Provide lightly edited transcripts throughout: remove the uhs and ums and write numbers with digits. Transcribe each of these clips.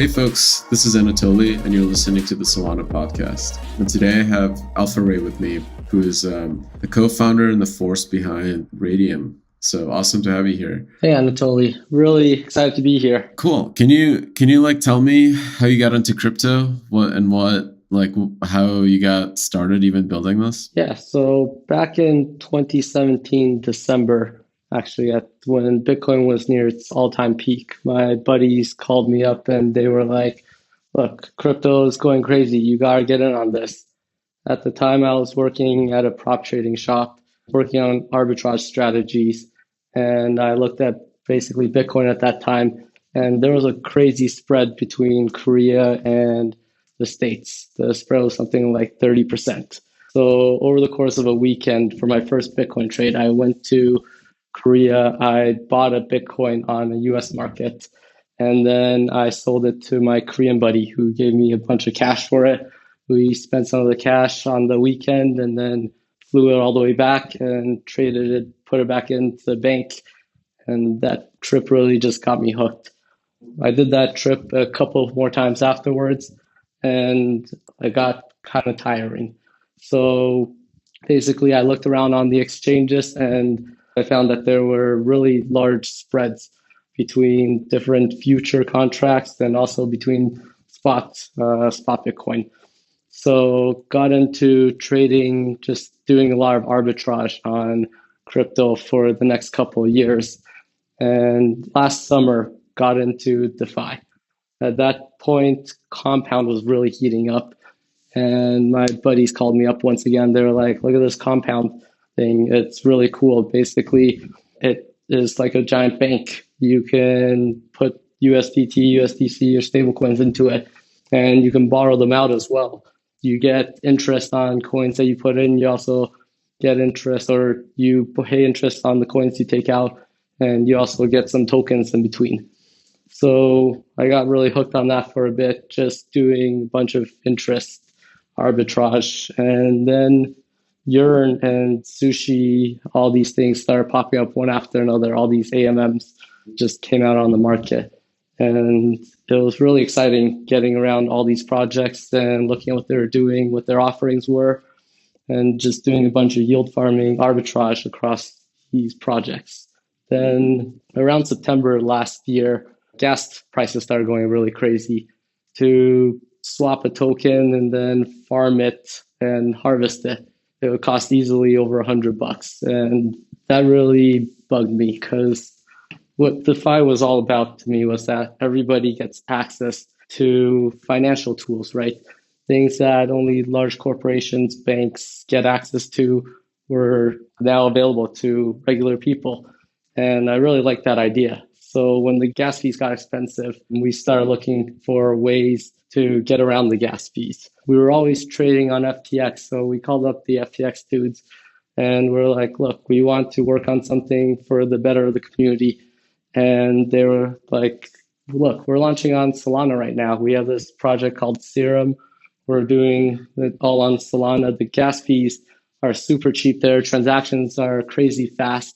Hey folks, this is Anatoly, and you're listening to the Solana podcast. And today I have AlphaRay with me, who is the co-founder and the force behind Raydium. So awesome to have you here. Hey Anatoly, really excited to be here. Cool. Can you tell me how you got into crypto, how you got started even building this? Yeah, so back in 2017 December, actually, when Bitcoin was near its all-time peak, my buddies called me up and they were like, "Look, crypto is going crazy. You gotta get in on this." At the time, I was working at a prop trading shop, working on arbitrage strategies, and I looked at basically Bitcoin at that time, and there was a crazy spread between Korea and the States. The spread was something like 30%. So over the course of a weekend for my first Bitcoin trade, I went to Korea. I bought a Bitcoin on the US market, and then I sold it to my Korean buddy who gave me a bunch of cash for it. We spent some of the cash on the weekend and then flew it all the way back and traded it, put it back into the bank. And that trip really just got me hooked. I did that trip a couple of more times afterwards, and it got kind of tiring. So basically, I looked around on the exchanges and I found that there were really large spreads between different future contracts and also between spot Bitcoin. So got into trading, just doing a lot of arbitrage on crypto for the next couple of years. And last summer, got into DeFi. At that point, Compound was really heating up. And my buddies called me up once again. They were like, "Look at this Compound thing. It's really cool. Basically, it is like a giant bank. You can put USDT, USDC, or stablecoins into it, and you can borrow them out as well. You get interest on coins that you put in. You also get interest, or you pay interest on the coins you take out, and you also get some tokens in between." So I got really hooked on that for a bit, just doing a bunch of interest arbitrage. And then Yearn and Sushi, all these things started popping up one after another. All these AMMs just came out on the market. And it was really exciting getting around all these projects and looking at what they were doing, what their offerings were, and just doing a bunch of yield farming arbitrage across these projects. Then around September last year, gas prices started going really crazy. To swap a token and then farm it and harvest it, it would cost easily over $100. And that really bugged me because what DeFi was all about to me was that everybody gets access to financial tools, right? Things that only large corporations, banks get access to were now available to regular people. And I really liked that idea. So when the gas fees got expensive, we started looking for ways to get around the gas fees. We were always trading on FTX, so we called up the FTX dudes and we're like, "Look, we want to work on something for the better of the community." And they were like, "Look, we're launching on Solana right now. We have this project called Serum. We're doing it all on Solana. The gas fees are super cheap there. Transactions are crazy fast.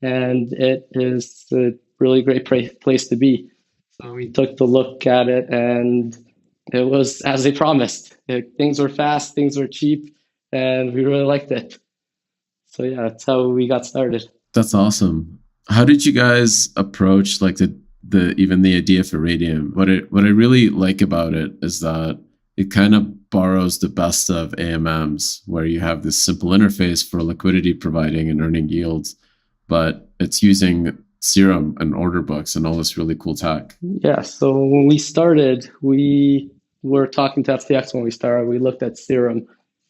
And it is a really great place to be." So we took the look at it and it was as they promised. Things were fast, things were cheap, and we really liked it. So yeah, that's how we got started. That's awesome. How did you guys approach like the idea for Raydium? What I really like about it is that it kind of borrows the best of AMMs, where you have this simple interface for liquidity providing and earning yields, but it's using Serum and order books and all this really cool tech. Yeah, so when we started, we were talking to FTX when we started. We looked at Serum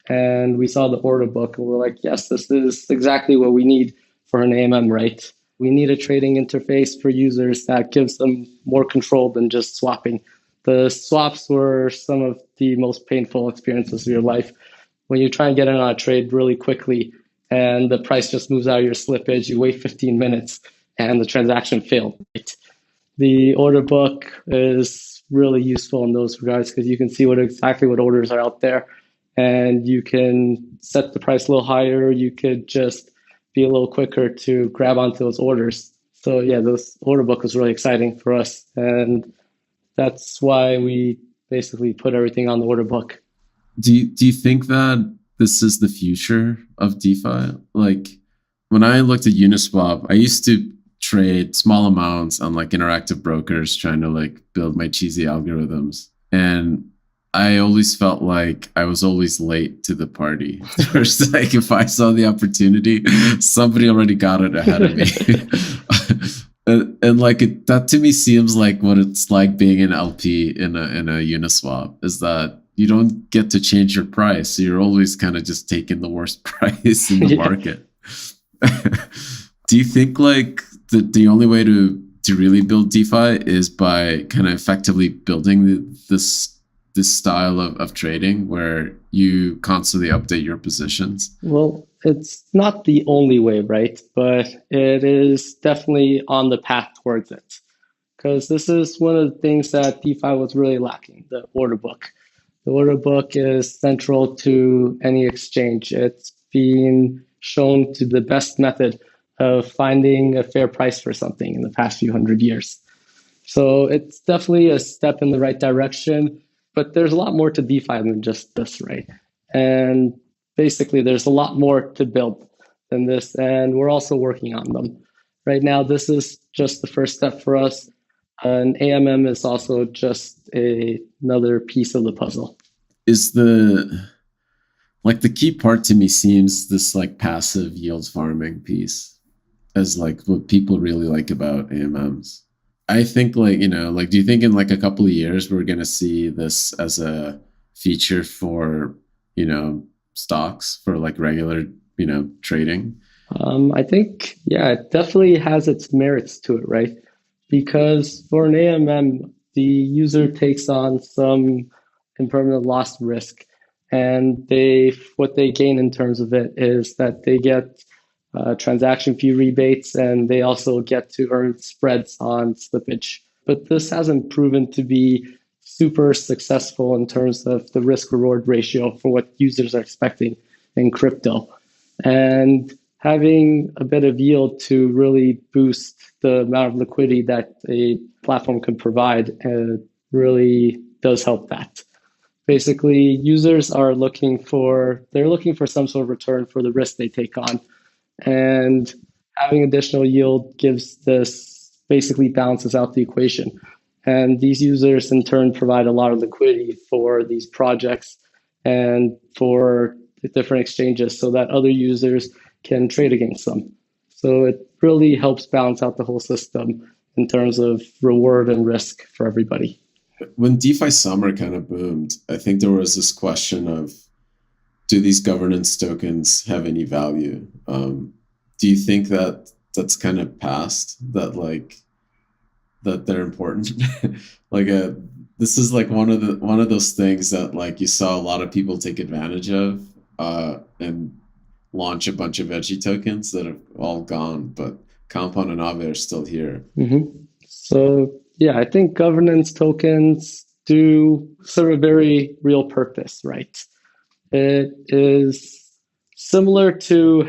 and we saw the order book and we're like, yes, this is exactly what we need for an AMM, right? We need a trading interface for users that gives them more control than just swapping. The swaps were some of the most painful experiences of your life. When you try and get in on a trade really quickly and the price just moves out of your slippage, you wait 15 minutes and the transaction failed. Right? The order book is really useful in those regards because you can see exactly what orders are out there and you can set the price a little higher. You could just be a little quicker to grab onto those orders. So yeah, this order book was really exciting for us. And That's why we basically put everything on the order book. Do you think that this is the future of DeFi? Like when I looked at Uniswap, I used to trade small amounts on like interactive brokers trying to like build my cheesy algorithms. And I always felt like I was always late to the party. First, like if I saw the opportunity, somebody already got it ahead of me. And like that to me seems like what it's like being an LP in a Uniswap is that you don't get to change your price. So you're always kind of just taking the worst price in the market. Do you think like the only way to really build DeFi is by kind of effectively building this style of trading where you constantly update your positions? Well, it's not the only way, right? But it is definitely on the path towards it. Because this is one of the things that DeFi was really lacking, the order book. The order book is central to any exchange. It's been shown to the best method of finding a fair price for something in the past few hundred years. So it's definitely a step in the right direction, but there's a lot more to DeFi than just this, right? And basically, there's a lot more to build than this, and we're also working on them. Right now, this is just the first step for us. And AMM is also just another piece of the puzzle. Is the key part to me seems this like passive yield farming piece as like what people really like about AMMs. I think like, like do you think in like a couple of years we're gonna see this as a feature for, stocks for like regular, trading? I think, yeah, it definitely has its merits to it, right? Because for an AMM, the user takes on some impermanent loss risk, and what they gain in terms of it is that they get transaction fee rebates, and they also get to earn spreads on slippage. But this hasn't proven to be super successful in terms of the risk reward ratio for what users are expecting in crypto. And having a bit of yield to really boost the amount of liquidity that a platform can provide really does help that. Basically, users are looking for some sort of return for the risk they take on. And having additional yield basically balances out the equation. And these users in turn provide a lot of liquidity for these projects and for the different exchanges so that other users can trade against them. So it really helps balance out the whole system in terms of reward and risk for everybody. When DeFi summer kind of boomed, I think there was this question of, do these governance tokens have any value? Do you think that that's kind of past that, like that they're important? Like this is like one of those things that like you saw a lot of people take advantage of and launch a bunch of edgy tokens that have all gone, but Compound and Aave are still here. Mm-hmm. So yeah, I think governance tokens do serve a very real purpose, right? It is similar to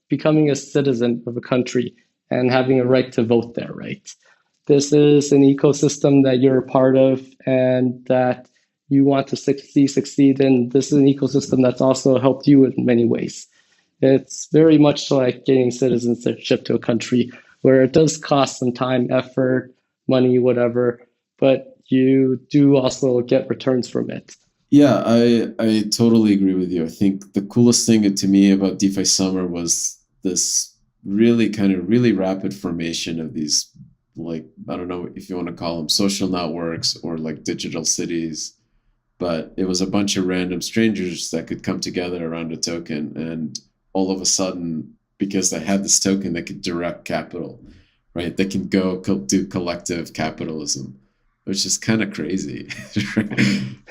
becoming a citizen of a country and having a right to vote there, right? This is an ecosystem that you're a part of and that you want to succeed in. This is an ecosystem that's also helped you in many ways. It's very much like getting citizenship to a country where it does cost some time, effort, money, whatever, but you do also get returns from it. Yeah, I totally agree with you. I think the coolest thing to me about DeFi Summer was this really rapid formation of these, like, I don't know if you want to call them social networks or like digital cities, but it was a bunch of random strangers that could come together around a token, and all of a sudden, because they had this token, they could direct capital, right? They can go do collective capitalism, which is kind of crazy.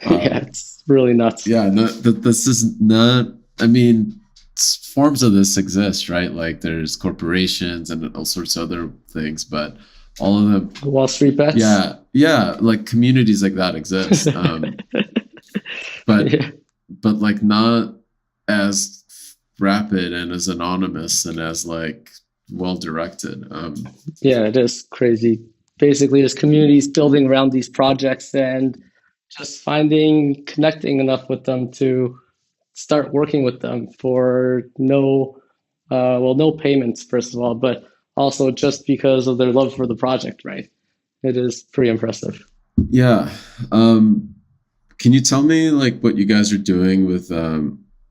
Yeah, it's really nuts. Yeah, no, this is not, I mean, forms of this exist, right? Like there's corporations and all sorts of other things, but all of them. Wall Street bets? Yeah, like communities like that exist. But Yeah. but like not as rapid and as anonymous and as like well directed. Yeah, it is crazy. basically there's communities building around these projects and just connecting enough with them to start working with them for no payments, first of all, but also just because of their love for the project, right? It is pretty impressive. Yeah. Can you tell me like what you guys are doing with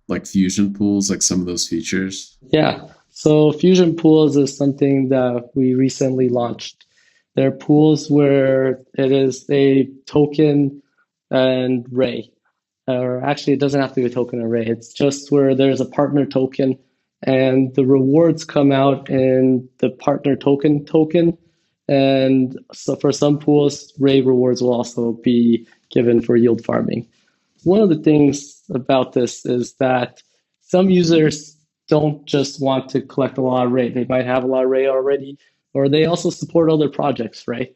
like fusion pools, like some of those features? Yeah. So Fusion Pools is something that we recently launched. They're pools where it is a token and ray. Or actually, it doesn't have to be a token array. It's just where there's a partner token, and the rewards come out in the partner token. And so for some pools, ray rewards will also be given for yield farming. One of the things about this is that some users don't just want to collect a lot of Ray. They might have a lot of Ray already, or they also support other projects, right?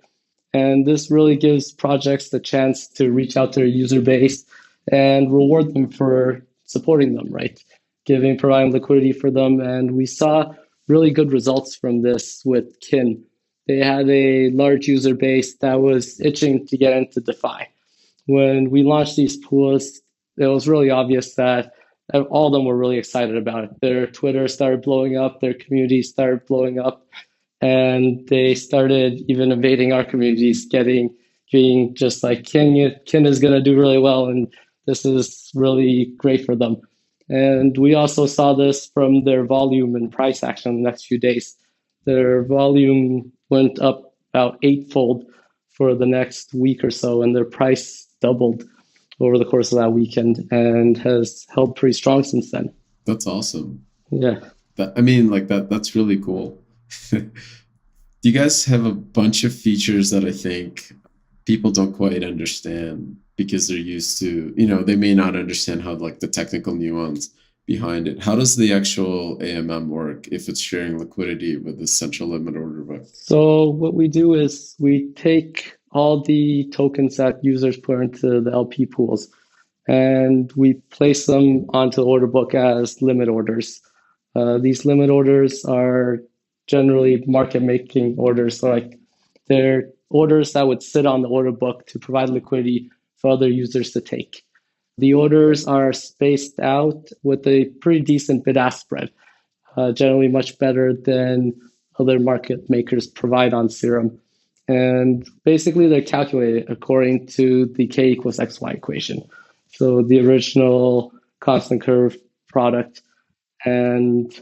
And this really gives projects the chance to reach out to their user base and reward them for supporting them, right? Providing liquidity for them. And we saw really good results from this with Kin. They had a large user base that was itching to get into DeFi. When we launched these pools, it was really obvious that all of them were really excited about it. Their Twitter started blowing up, their community started blowing up, and they started even invading our communities, being just like Kin is going to do really well, and this is really great for them. And we also saw this from their volume and price action in the next few days. Their volume went up about eightfold for the next week or so, and their price doubled over the course of that weekend and has held pretty strong since then. That's awesome. Yeah. I mean, like that's really cool. Do you guys have a bunch of features that I think people don't quite understand because they're used to, they may not understand how like the technical nuance behind it. How does the actual AMM work if it's sharing liquidity with the central limit order book? So what we do is we take all the tokens that users put into the LP pools and we place them onto the order book as limit orders. These limit orders are generally market making orders. So like they're orders that would sit on the order book to provide liquidity for other users to take. The orders are spaced out with a pretty decent bid-ask spread, generally much better than other market makers provide on Serum. And basically, they're calculated according to the K equals XY equation. So the original constant curve product. And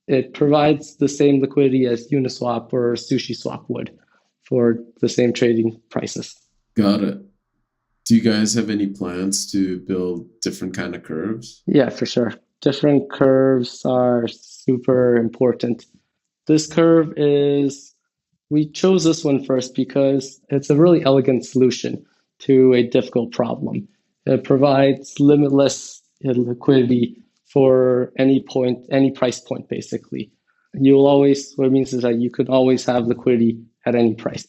it provides the same liquidity as Uniswap or SushiSwap would for the same trading prices. Got it. Do you guys have any plans to build different kind of curves? Yeah, for sure. Different curves are super important. This curve we chose this one first because it's a really elegant solution to a difficult problem. It provides limitless liquidity for any price point, basically. What it means is that you could always have liquidity at any price.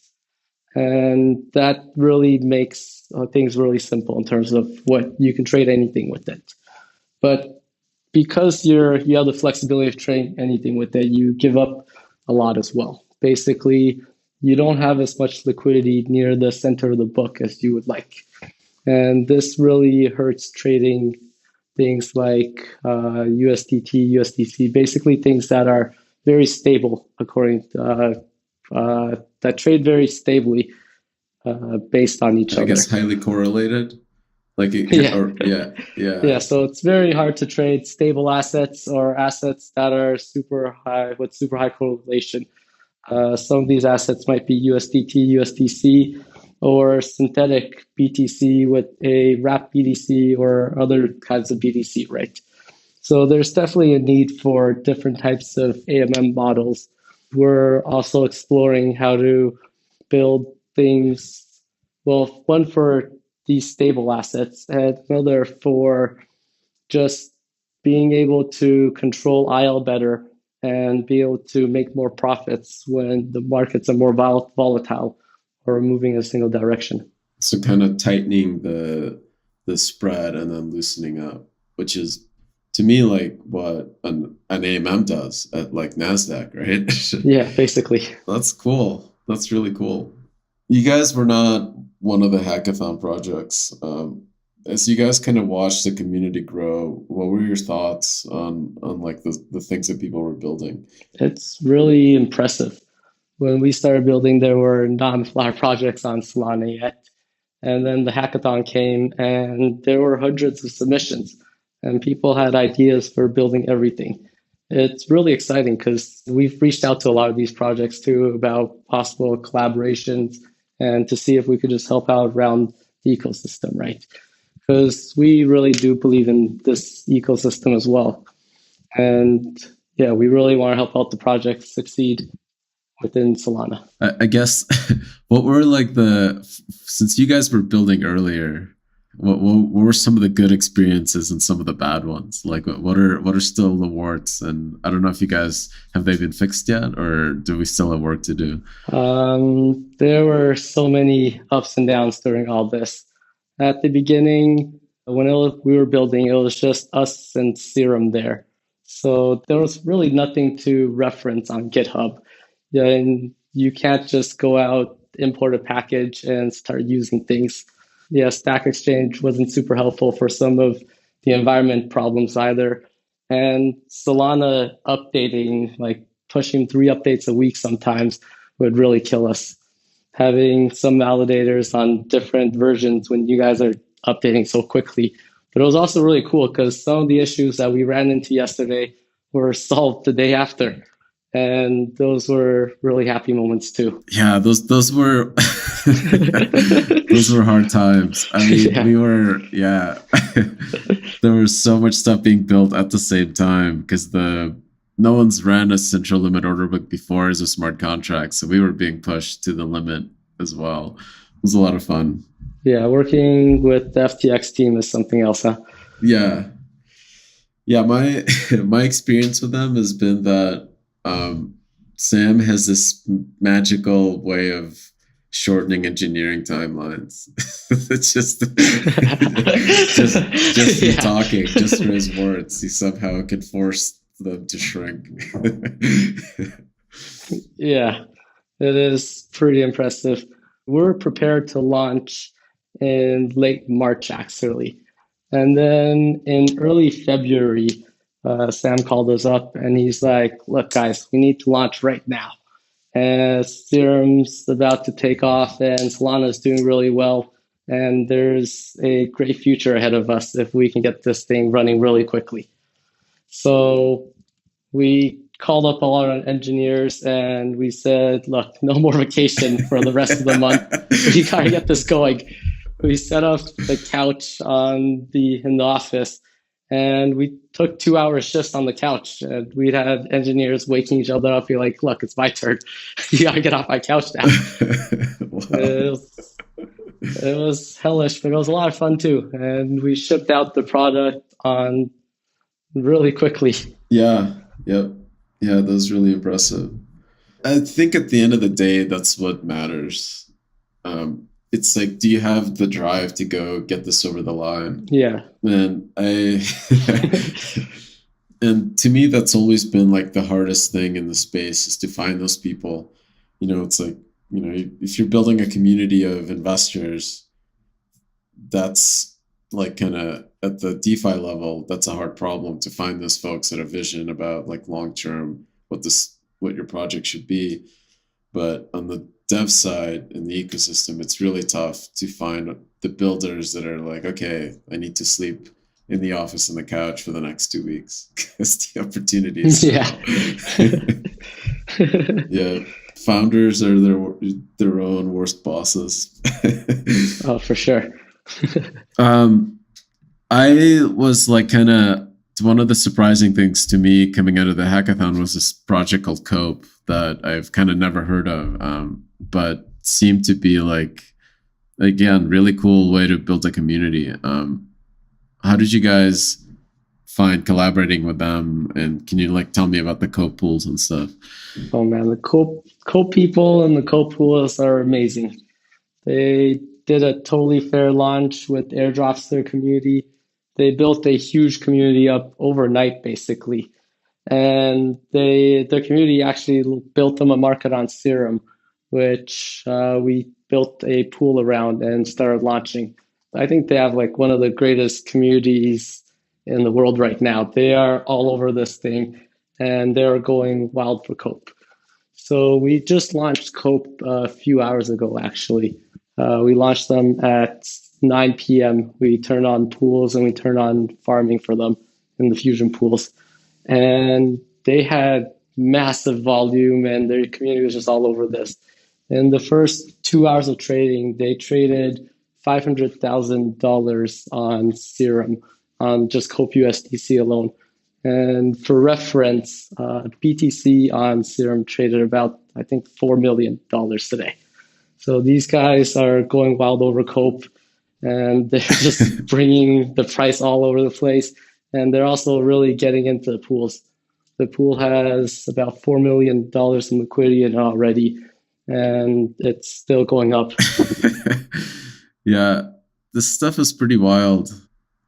And that really makes things really simple in terms of what you can trade anything with it. But because you have the flexibility of trading anything with it, you give up a lot as well. Basically, you don't have as much liquidity near the center of the book as you would like. And this really hurts trading things like USDT, USDC, basically things that are very stable that trade very stably based on each other. I guess highly correlated. Yeah. So it's very hard to trade stable assets or assets that are super high with super high correlation. Some of these assets might be USDT, USDC, or synthetic BTC with a wrap BTC or other kinds of BTC, right? So there's definitely a need for different types of AMM models. We're also exploring how to build things, well, one for these stable assets and another for just being able to control IL better and be able to make more profits when the markets are more volatile or moving in a single direction. So kind of tightening the spread and then loosening up, which is to me like what an AMM does at like NASDAQ, right? Yeah, basically. That's cool. That's really cool. You guys were not one of the hackathon projects. As you guys kind of watched the community grow, what were your thoughts on like the things that people were building? It's really impressive. When we started building, there were not a lot of projects on Solana yet. And then the hackathon came, and there were hundreds of submissions, and people had ideas for building everything. It's really exciting because we've reached out to a lot of these projects too about possible collaborations and to see if we could just help out around the ecosystem, right? Because we really do believe in this ecosystem as well. And yeah, we really want to help out the project succeed within Solana. I guess what were like since you guys were building earlier, what were some of the good experiences and some of the bad ones? Like what are still the warts? And I don't know if you guys have they been fixed yet, or do we still have work to do? There were so many ups and downs during all this. At the beginning, when we were building, it was just us and Serum there. So there was really nothing to reference on GitHub. Yeah, and you can't just go out, import a package, and start using things. Yeah, Stack Exchange wasn't super helpful for some of the environment problems either. And Solana updating, like pushing 3 updates a week sometimes, would really kill us. Having some validators on different versions when you guys are updating so quickly. But it was also really cool because some of the issues that we ran into yesterday were solved the day after. And those were really happy moments too. Yeah, those were those were hard times. I mean, Yeah. we were yeah. There was so much stuff being built at the same time because the no one's ran a central limit order book before as a smart contract, so we were being pushed to the limit as well. It was a lot of fun. Yeah, working with the FTX team is something else, huh? Yeah, yeah. My my experience with them has been that um, Sam has this magical way of shortening engineering timelines. It's just through Yeah. talking, just through his words, he somehow can force them to shrink. Yeah, it is pretty impressive. We're prepared to launch in late March, actually. And then in early February, Sam called us up and he's like, look, guys, we need to launch right now. And Serum's about to take off, and Solana's doing really well. And there's a great future ahead of us if we can get this thing running really quickly. So we called up a lot of engineers and we said, look, no more vacation for the rest of the month. We gotta get this going. We set up the couch in the office and we took 2 hours just on the couch. And we'd had engineers waking each other up, be like, look, it's my turn. You gotta get off my couch now. Wow. It was, it was hellish, but it was a lot of fun too. And we shipped out the product on really quickly. Yeah. Yep. Yeah, that was really impressive. I think at the end of the day, that's what matters. It's like, do you have the drive to go get this over the line? Yeah. And and to me, that's always been like the hardest thing in the space is to find those people. It's like, if you're building a community of investors, that's like kind of at the DeFi level, that's a hard problem to find those folks that have vision about like long term what your project should be. But on the dev side in the ecosystem, it's really tough to find the builders that are like, okay, I need to sleep in the office on the couch for the next 2 weeks because the opportunity is Yeah. yeah. Founders are their own worst bosses. Oh, for sure. I was like kind of one of the surprising things to me coming out of the hackathon was this project called Cope that I've kind of never heard of, but seemed to be like again really cool way to build a community. How did you guys find collaborating with them, and can you like tell me about the Cope pools and stuff? Oh man, the co people and the co pools are amazing. They did a totally fair launch with airdrops to their community. They built a huge community up overnight, basically. And their community actually built them a market on Serum, which we built a pool around and started launching. I think they have like one of the greatest communities in the world right now. They are all over this thing and they're going wild for Cope. So we just launched Cope a few hours ago, actually. We launched them at 9 p.m. We turn on pools and we turn on farming for them in the fusion pools. And they had massive volume and their community was just all over this. In the first 2 hours of trading, they traded $500,000 on Serum, on just Cope USDC alone. And for reference, BTC on Serum traded about, I think, $4 million today. So these guys are going wild over Cope and they're just bringing the price all over the place. And they're also really getting into the pools. The pool has about $4 million in liquidity in it already, and it's still going up. Yeah, this stuff is pretty wild.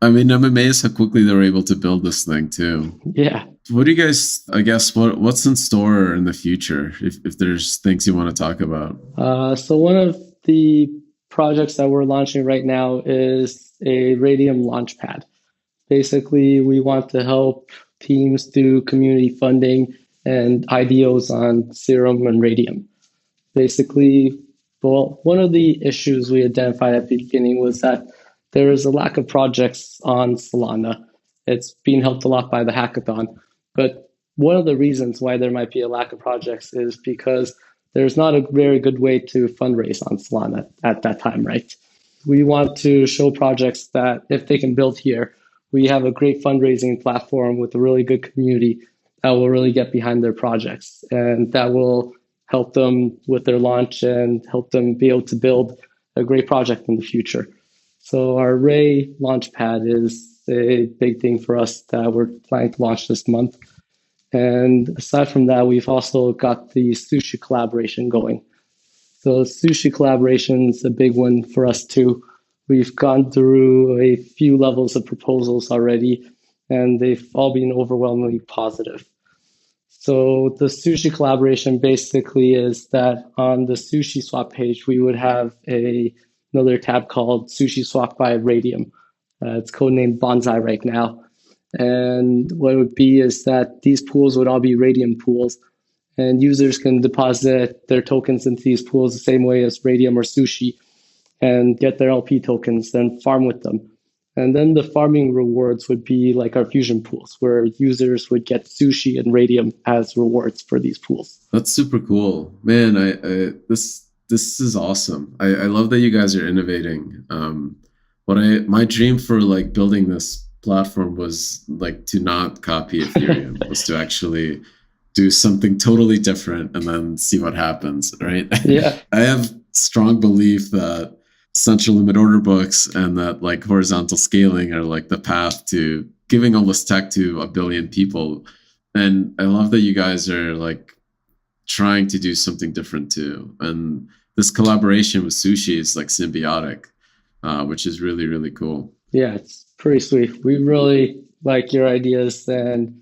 I mean, I'm amazed how quickly they were able to build this thing too. Yeah. What do you guys, I guess, what's in store in the future, if there's things you want to talk about? So one of the projects that we're launching right now is a Raydium launchpad. Basically, we want to help teams do community funding and IDOs on Serum and Raydium. Basically, well, one of the issues we identified at the beginning was that there is a lack of projects on Solana. It's being helped a lot by the hackathon. But one of the reasons why there might be a lack of projects is because there's not a very good way to fundraise on Solana at that time, right? We want to show projects that if they can build here, we have a great fundraising platform with a really good community that will really get behind their projects and that will help them with their launch and help them be able to build a great project in the future. So our Ray Launchpad is a big thing for us that we're planning to launch this month. And aside from that, we've also got the sushi collaboration going. So sushi collaboration is a big one for us too. We've gone through a few levels of proposals already, and they've all been overwhelmingly positive. So the sushi collaboration basically is that on the sushi swap page, we would have another tab called Sushi Swap by Raydium. It's codenamed Bonsai right now. And what it would be is that these pools would all be Raydium pools, and users can deposit their tokens into these pools the same way as Raydium or Sushi and get their LP tokens, then farm with them. And then the farming rewards would be like our fusion pools, where users would get Sushi and Raydium as rewards for these pools. That's super cool, man. This is awesome. I love that you guys are innovating. My dream for like building this platform was like to not copy Ethereum, was to actually do something totally different and then see what happens, right? Yeah. I have strong belief that central limit order books and that like horizontal scaling are like the path to giving all this tech to a billion people. And I love that you guys are like trying to do something different too. And this collaboration with Sushi is like symbiotic, which is really, really cool. Yeah, it's pretty sweet. We really like your ideas and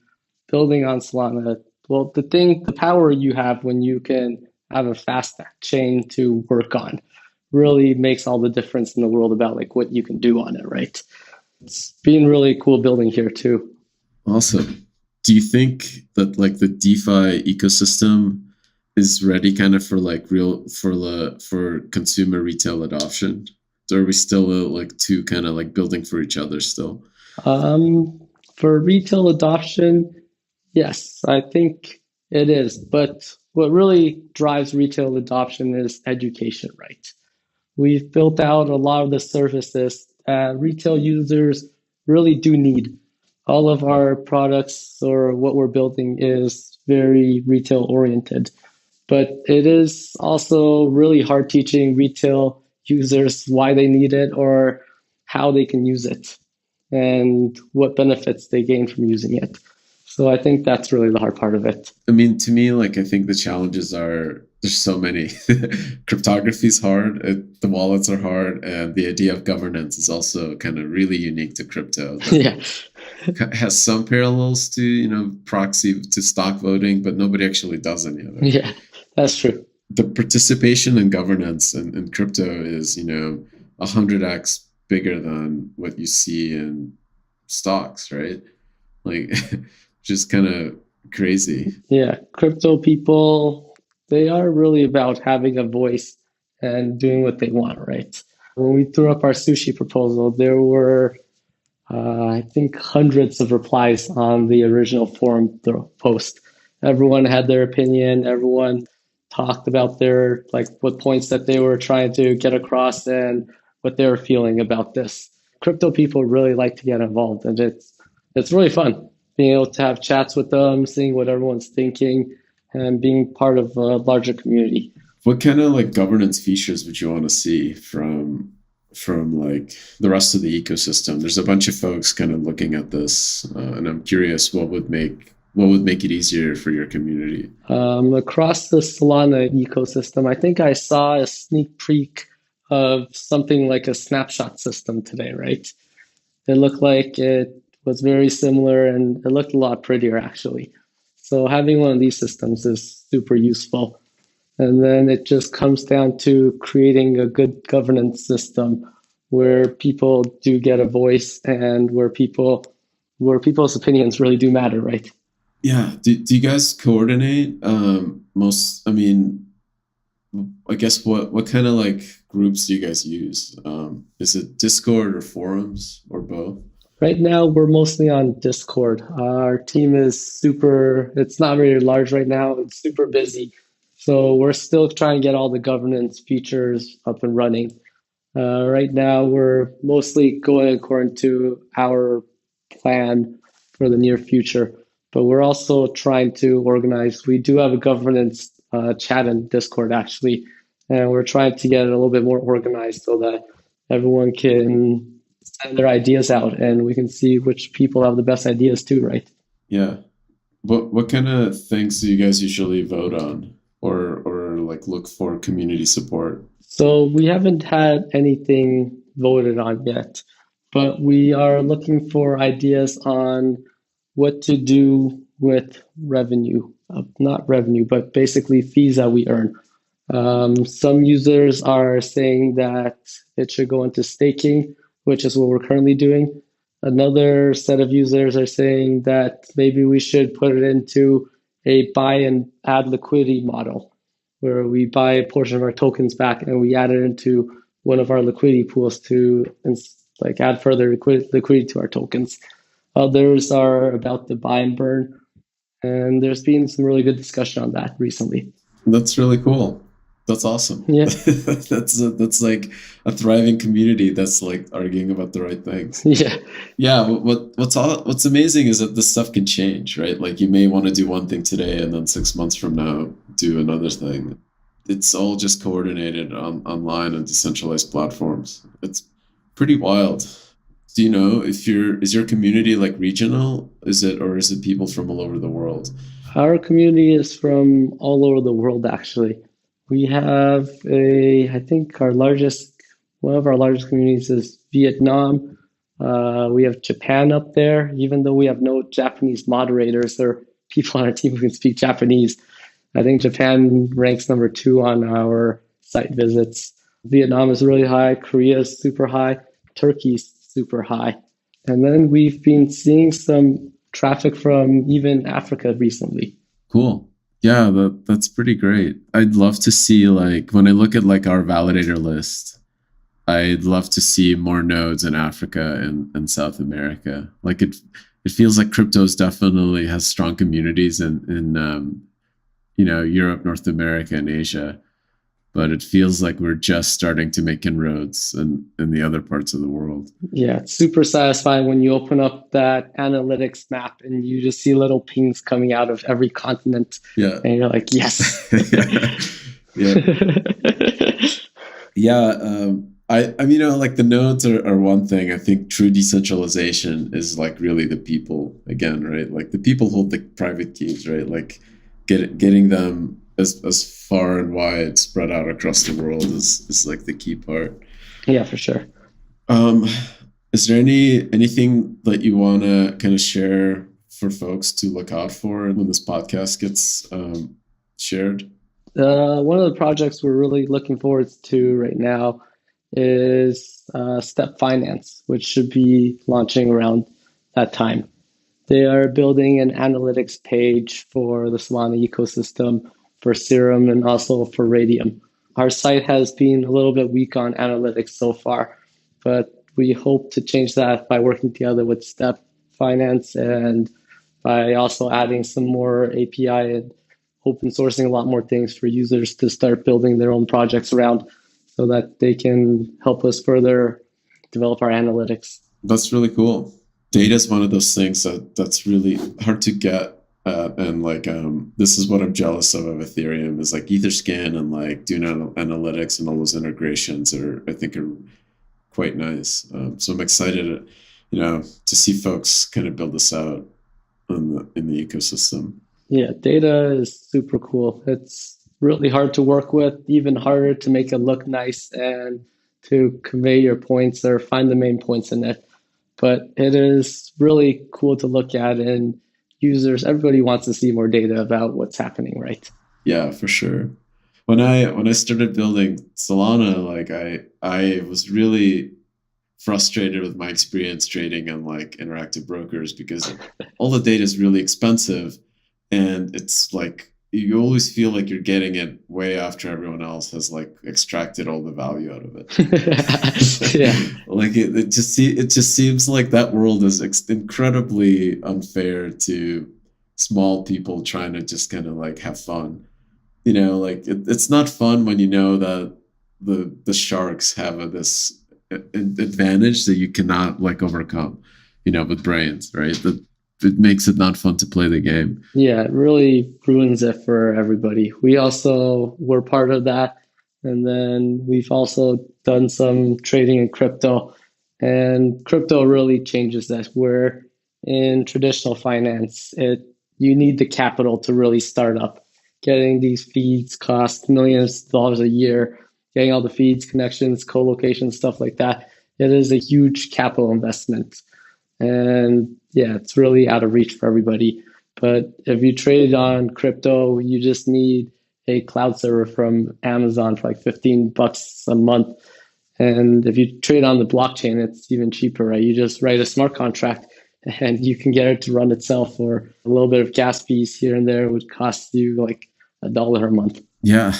building on Solana. Well, the power you have when you can have a fast chain to work on really makes all the difference in the world about like what you can do on it, right? It's been really cool building here too. Awesome. Do you think that like the DeFi ecosystem is ready kind of for like for consumer retail adoption? Or are we still like two kind of like building for each other still? For retail adoption, yes, I think it is. But what really drives retail adoption is education, right? We've built out a lot of the services that retail users really do need. All of our products or what we're building is very retail oriented, but it is also really hard teaching retail users why they need it or how they can use it and what benefits they gain from using it. So I think that's really the hard part of it. I mean, to me, like I think the challenges are there's so many. Cryptography is hard, the wallets are hard, and the idea of governance is also kind of really unique to crypto. Yeah. Has some parallels to proxy to stock voting, but nobody actually does any of it. Yeah, that's true. the participation and governance in crypto is, 100x bigger than what you see in stocks, right? Like, just kind of crazy. Yeah, crypto people, they are really about having a voice and doing what they want, right? When we threw up our sushi proposal, there were, I think, hundreds of replies on the original forum post. Everyone had their opinion. Everyone talked about their, like, what points that they were trying to get across and what they were feeling about this. Crypto people really like to get involved, and it's really fun being able to have chats with them, seeing what everyone's thinking, and being part of a larger community. What kind of like governance features would you want to see from like the rest of the ecosystem? There's a bunch of folks kind of looking at this, and I'm curious what would make it easier for your community. Across the Solana ecosystem, I think I saw a sneak peek of something like a snapshot system today, right? It looked like it was very similar and it looked a lot prettier actually. So having one of these systems is super useful. And then it just comes down to creating a good governance system where people do get a voice and where people's opinions really do matter, right? Yeah. Do you guys coordinate? I mean, I guess what kind of like groups do you guys use? Is it Discord or forums or both? Right now, we're mostly on Discord. Our team is it's not very large right now. It's super busy. So we're still trying to get all the governance features up and running. Right now, we're mostly going according to our plan for the near future, but we're also trying to organize. We do have a governance chat in Discord, actually, and we're trying to get it a little bit more organized so that everyone can send their ideas out and we can see which people have the best ideas too, right? Yeah. What kind of things do you guys usually vote on, or like look for community support? So we haven't had anything voted on yet, but we are looking for ideas on what to do with revenue, not revenue, but basically fees that we earn. Some users are saying that it should go into staking, which is what we're currently doing. Another set of users are saying that maybe we should put it into a buy and add liquidity model, where we buy a portion of our tokens back and we add it into one of our liquidity pools to like add further liquidity to our tokens. Others are about the buy and burn, and there's been some really good discussion on that recently. That's really cool. That's awesome. Yeah, That's like a thriving community that's like arguing about the right things. yeah, Yeah, what's amazing is that this stuff can change, right? Like you may want to do one thing today and then 6 months from now do another thing. It's all just coordinated online on decentralized platforms. It's pretty wild. Do you know if is your community like regional? Is it people from all over the world? our community is from all over the world, actually. We have I think one of our largest communities is Vietnam. We have Japan up there, even though we have no Japanese moderators. There are people on our team who can speak Japanese. I think Japan ranks number two on our site visits. Vietnam is really high. Korea is super high. Turkey's super high. And then we've been seeing some traffic from even Africa recently. Cool. Yeah, that's pretty great. I'd love to see like when I look at like our validator list, I'd love to see more nodes in Africa and South America. Like it feels like cryptos definitely has strong communities in Europe, North America, and Asia, but it feels like we're just starting to make inroads in the other parts of the world. Yeah, it's super satisfying when you open up that analytics map and you just see little pings coming out of every continent. Yeah. And you're like, yes. Yeah. Yeah. I mean, like the nodes are one thing. I think true decentralization is like really the people again, right? Like the people hold the private keys, right? Like getting them as far and wide spread out across the world is like the key part. Yeah, for sure. Um, is there anything that you want to kind of share for folks to look out for when this podcast gets shared? One of the projects we're really looking forward to right now is Step Finance, which should be launching around that time. They are building an analytics page for the Solana ecosystem for Serum and also for Raydium. Our site has been a little bit weak on analytics so far, but we hope to change that by working together with Step Finance and by also adding some more API and open sourcing a lot more things for users to start building their own projects around so that they can help us further develop our analytics. That's really cool. Data is one of those things that's really hard to get at, and like this is what I'm jealous of Ethereum is like Etherscan and like doing analytics and all those integrations are I think are quite nice. So I'm excited, to see folks kind of build this out in the ecosystem. Yeah, data is super cool. It's really hard to work with, even harder to make it look nice and to convey your points or find the main points in it. But it is really cool to look at, and everybody wants to see more data about what's happening, right? Yeah, for sure. When I started building Solana, like I was really frustrated with my experience trading on like interactive brokers because all the data is really expensive, and it's like you always feel like you're getting it way after everyone else has like extracted all the value out of it. Yeah. Like it just seems like that world is incredibly unfair to small people trying to just kind of like have fun. Like it's not fun when you know that the sharks have this advantage that you cannot like overcome, with brains, right? That it makes it not fun to play the game. Yeah, it really ruins it for everybody. We also were part of that. And then we've also done some trading in crypto. And crypto really changes that. Where in traditional finance, you need the capital to really start up. Getting these feeds cost millions of dollars a year, getting all the feeds, connections, co-location, stuff like that. It is a huge capital investment. And yeah, it's really out of reach for everybody. But if you trade on crypto, you just need a cloud server from Amazon for like $15 a month. And if you trade on the blockchain, it's even cheaper, right? You just write a smart contract and you can get it to run itself, or a little bit of gas fees here and there would cost you like $1 a month. Yeah,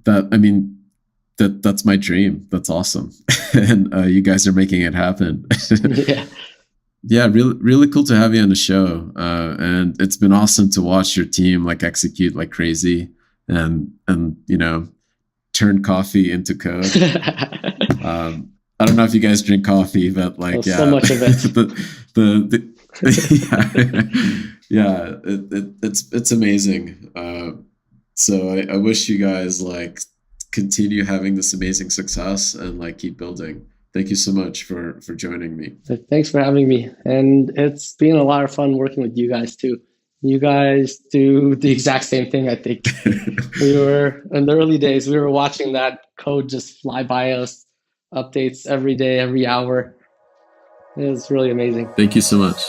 that's my dream. That's awesome. And you guys are making it happen. Yeah. Yeah, really, really cool to have you on the show. And it's been awesome to watch your team like execute like crazy and turn coffee into code. I don't know if you guys drink coffee, but like, So much of it. It's amazing. So I wish you guys like continue having this amazing success and like keep building. Thank you so much for joining me. Thanks for having me. And it's been a lot of fun working with you guys too. You guys do the exact same thing, I think. We were in the early days, we were watching that code just fly by us, updates every day, every hour. It was really amazing. Thank you so much.